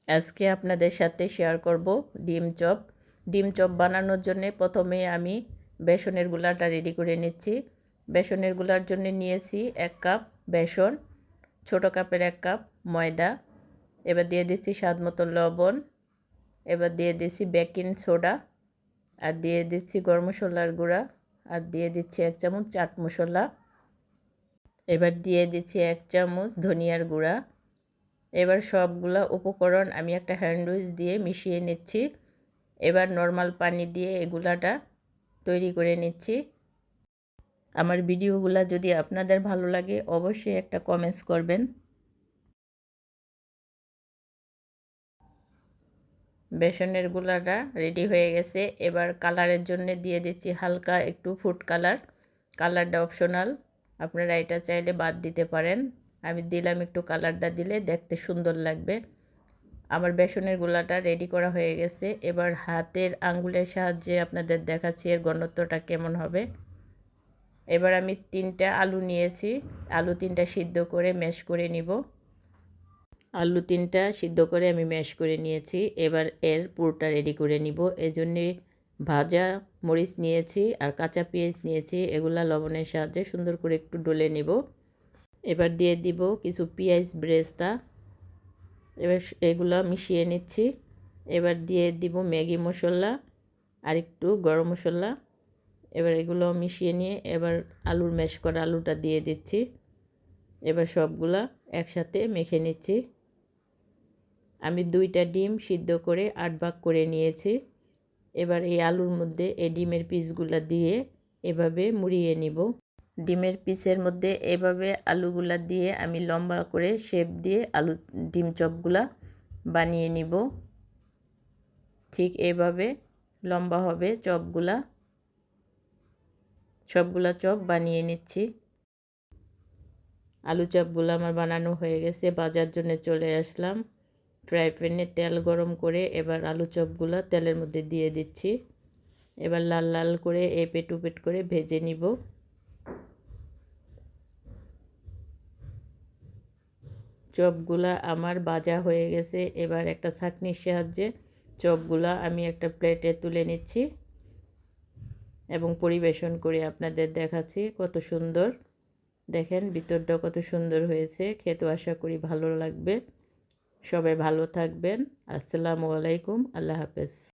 আজকে আপনাদের সাথে শেয়ার করব ডিম চপ। ডিম চপ বানানোর জন্য প্রথমে আমি বেসনের গুলাটা রেডি করে নিচ্ছি। বেসনের গুলার জন্য নিয়েছি 1 কাপ বেসন, ছোট কাপের 1 কাপ ময়দা। এবার দিয়ে দিচ্ছি স্বাদ মতো লবণ, এবার দিয়ে দিচ্ছি বেকিং সোডা, আর দিয়ে দিচ্ছি গরম মশলার গুঁড়া, আর দিয়ে দিচ্ছি 1 চামচ চাট মশলা। এবার দিয়ে দিচ্ছি 1 চামচ ধনিয়ার গুঁড়া। এবার সবগুলা উপকরণ আমি একটা হ্যান্ড উইচ দিয়ে মিশিয়ে নিচ্ছি। এবার নর্মাল পানি দিয়ে এগুলাটা তৈরি করে নিচ্ছি। আমার ভিডিওগুলো যদি আপনাদের ভালো লাগে অবশ্যই একটা কমেন্টস করবেন। বেসনের গুলাটা রেডি হয়ে গেছে। এবার কালারের জন্য দিয়ে দিচ্ছি হালকা একটু ফুড কালার। কালারটা অপশনাল, আপনারা এটা চাইলে বাদ দিতে পারেন। আমি দিলাম, একটু কালারটা দিলে দেখতে সুন্দর লাগবে। আমার বেসনের গুলাটা রেডি করা হয়ে গেছে। এবার হাতের আঙ্গুলের সাহায্যে আপনাদের দেখাচ্ছি এর ঘনত্বটা কেমন হবে। এবার আমি 3টা আলু নিয়েছি। আলু 3টা সিদ্ধ করে ম্যাশ করে নিব। আলু 3টা সিদ্ধ করে আমি ম্যাশ করে নিয়েছি। এবার এর পুরটা রেডি করে নিব। এজন্যে ভাজা মরিচ নিয়েছি আর কাঁচা পেঁয়াজ নিয়েছি। এগুলা লবণের সাহায্যে সুন্দর করে একটু ডলে নিব। এবার দিয়ে দিব কিছু পেঁয়াজ ব্রেস্তা। এবার এগুলো মিশিয়ে নিচ্ছি। এবার দিয়ে দিব ম্যাগি মশলা আর একটু গরম মশলা। এবার এগুলো মিশিয়ে নিয়ে এবার আলুর ম্যাশ করা আলুটা দিয়ে দিচ্ছি। এবার সবগুলা একসাথে মেখে নিচ্ছি। আমি 2টা ডিম সিদ্ধ করে 8 ভাগ করে নিয়েছি। এবার এই আলুর মধ্যে এই ডিমের পিসগুলা দিয়ে এভাবে মুড়িয়ে নিব। ডিমের পিসের মধ্যে এভাবে আলুগুলা দিয়ে আমি লম্বা করে শেপ দিয়ে ডিম চপগুলা বানিয়ে নিব। ঠিক এভাবে লম্বা হবে চপগুলা। সবগুলা চপ বানিয়ে নিচ্ছি। আলু চপগুলো আমার বানানো হয়ে গেছে। ভাজার জন্য চলে আসলাম। ফ্রাই প্যানে তেল গরম করে এবার আলু চপগুলো তেলের মধ্যে দিয়ে দিচ্ছি। এবার লাল লাল করে এপিট ওপিট করে ভেজে নিব। চপগুলা আমার ভাজা হয়ে গেছে। এবার একটা ছাঁকনির সাহায্যে চপগুলা আমি একটা প্লেটে তুলে নিচ্ছি এবং পরিবেশন করে আপনাদের দেখাচ্ছি কত সুন্দর। দেখেন ভিতরটা কত সুন্দর হয়েছে। খেতে আশা করি ভালো লাগবে। সবাই ভালো থাকবেন। আসসালামু আলাইকুম। আল্লাহ হাফেজ।